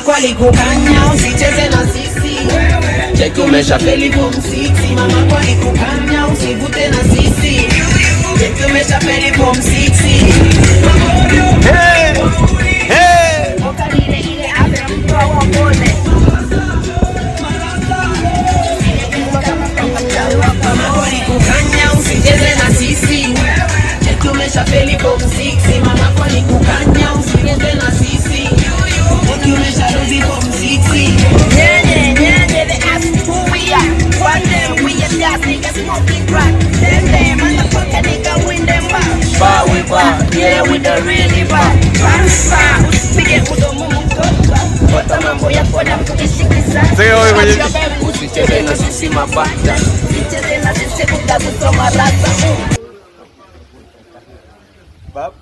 kwali kukanya usicheze na sisi. Cheki umeshafeli form 6. Mama kwali kukanya usivute na sisi. Cheki umeshafeli form 6. Hey! Hey! Okalile ile ave mtu awapone. Mama kwali kukanya usicheze na sisi. Cheki umeshafeli form 6. Mama kwali kukanya usivute na sisi. Cheki umeshafeli form 6. They ask who we are. One day we are just niggas smoking crack. Then they motherfucker nigga win them back. Bar we bar, yeah we the really bar. Bansa, usipige udomo mtoto. Bota mambo yako na kujishikisa. Usicheze na sisi mabata. Usicheze na sisi utakusoma rata. Bab,